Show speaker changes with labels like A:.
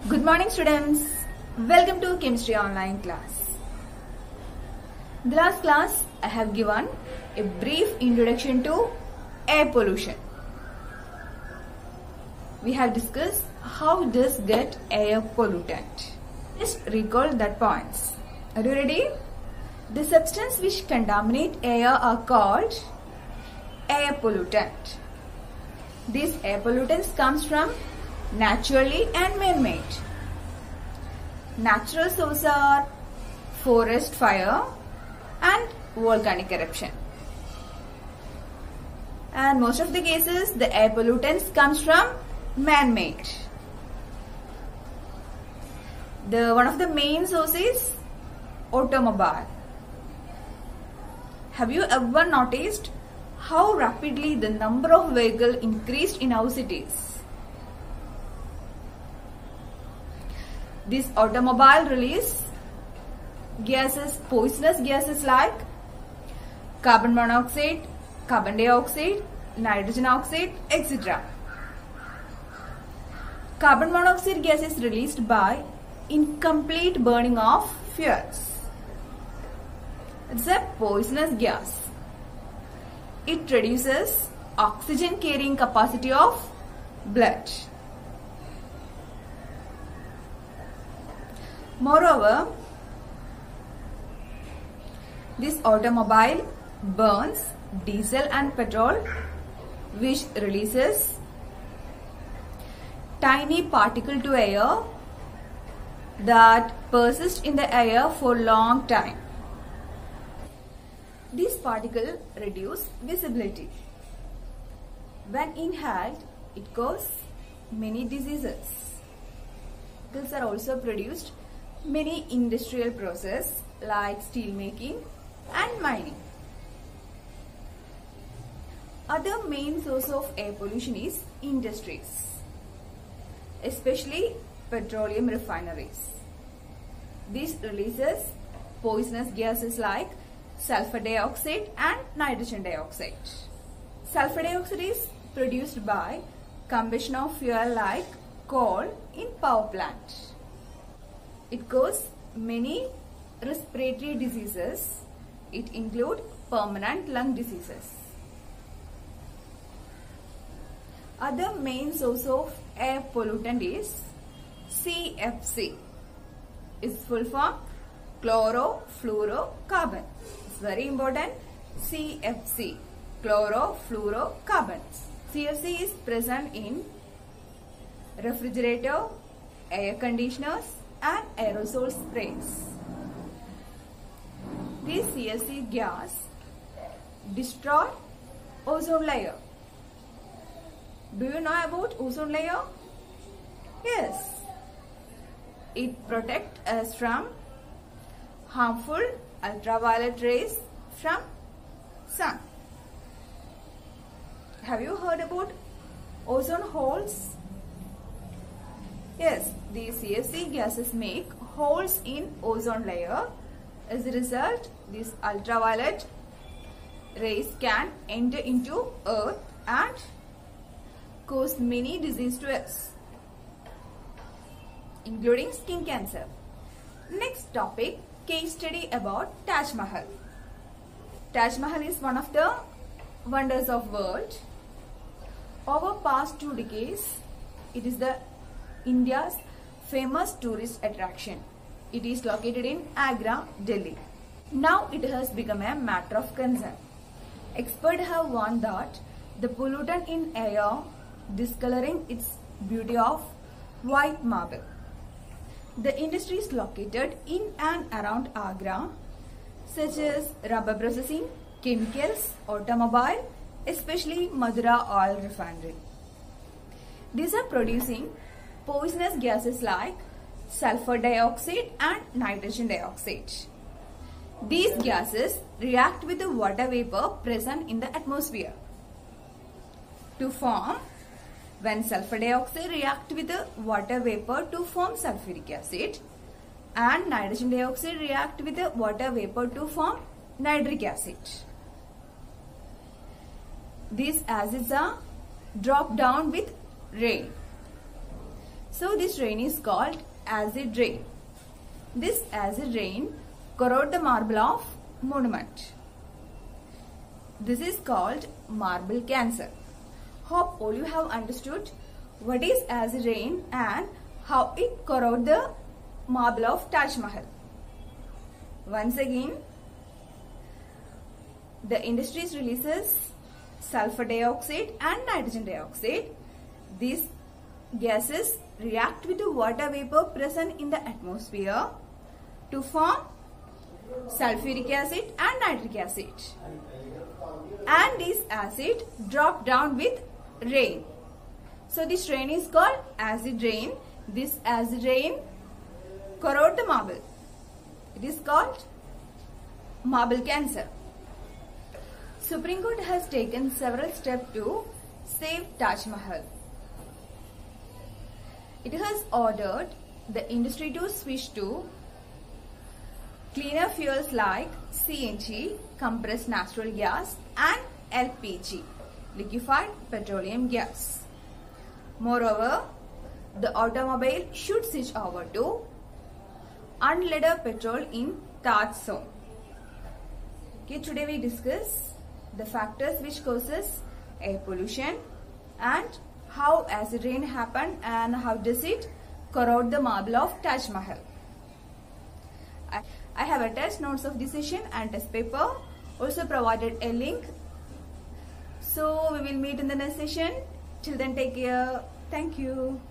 A: Good morning students. Welcome to Chemistry online class. In the last class I have given a brief introduction to air pollution. We have discussed how does get air pollutant. Just recall that points. Are you ready? The substance which contaminate air are called air pollutant. These air pollutants comes from naturally and man-made. Natural sources are forest fire and volcanic eruption. And most of the cases the air pollutants comes from man-made. One of the main sources is automobile. Have you ever noticed how rapidly the number of vehicles increased in our cities? This automobile release gases, poisonous gases like carbon monoxide, carbon dioxide, nitrogen oxide, etc. Carbon monoxide gas is released by incomplete burning of fuels. It's a poisonous gas. It reduces oxygen carrying capacity of blood. Moreover, this automobile burns diesel and petrol, which releases tiny particle to air that persist in the air for long time. These particles reduce visibility. When inhaled, it causes many diseases. Particles are also produced many industrial processes like steel making and mining. Other main source of air pollution is industries, especially petroleum refineries. This releases poisonous gases like sulfur dioxide and nitrogen dioxide. Sulfur dioxide is produced by combustion of fuel like coal in power plant. It causes many respiratory diseases. It includes permanent lung diseases. Other main source of air pollutant is CFC. Its full form chlorofluorocarbon. It's very important. CFC, chlorofluorocarbons. CFC is present in refrigerator, air conditioners and aerosol sprays. This CFC gas destroys ozone layer. Do you know about ozone layer? Yes. It protects us from harmful ultraviolet rays from sun. Have you heard about ozone holes? Yes, these CFC gases make holes in ozone layer. As a result, these ultraviolet rays can enter into earth and cause many diseases to us, including skin cancer. Next topic, case study about Taj Mahal. Taj Mahal is one of the wonders of world. Over past 2 decades, it is the India's famous tourist attraction. It is located in Agra, Delhi. Now it has become a matter of concern. Experts have warned that the pollutant in air discoloring its beauty of white marble. The industry is located in and around Agra, such as rubber processing, chemicals, automobile, especially Madura oil refinery. These are producing poisonous gases like sulfur dioxide and nitrogen dioxide. These gases react with the water vapor present in the atmosphere to form. When sulfur dioxide reacts with the water vapor to form sulfuric acid and nitrogen dioxide react with the water vapor to form nitric acid. These acids are dropped down with rain. So this rain is called acid rain. This acid rain corrode the marble of monument. This is called marble cancer. Hope all you have understood what is acid rain and how it corrode the marble of Taj Mahal. Once again, the industries releases sulfur dioxide and nitrogen dioxide. These gases react with the water vapor present in the atmosphere to form sulfuric acid and nitric acid. And this acid drop down with rain. So this rain is called acid rain. This acid rain corrode the marble. It is called marble cancer. Supreme Court has taken several steps to save Taj Mahal. It has ordered the industry to switch to cleaner fuels like CNG, compressed natural gas, and LPG, liquefied petroleum gas. Moreover, the automobile should switch over to unleaded petrol in Taj zone. Okay, today we discuss the factors which causes air pollution and how acid rain happen and how does it corrode the marble of Taj Mahal. I have attached notes of this session and test paper, also provided a link. So we will meet in the next session. Till then, take care. Thank you.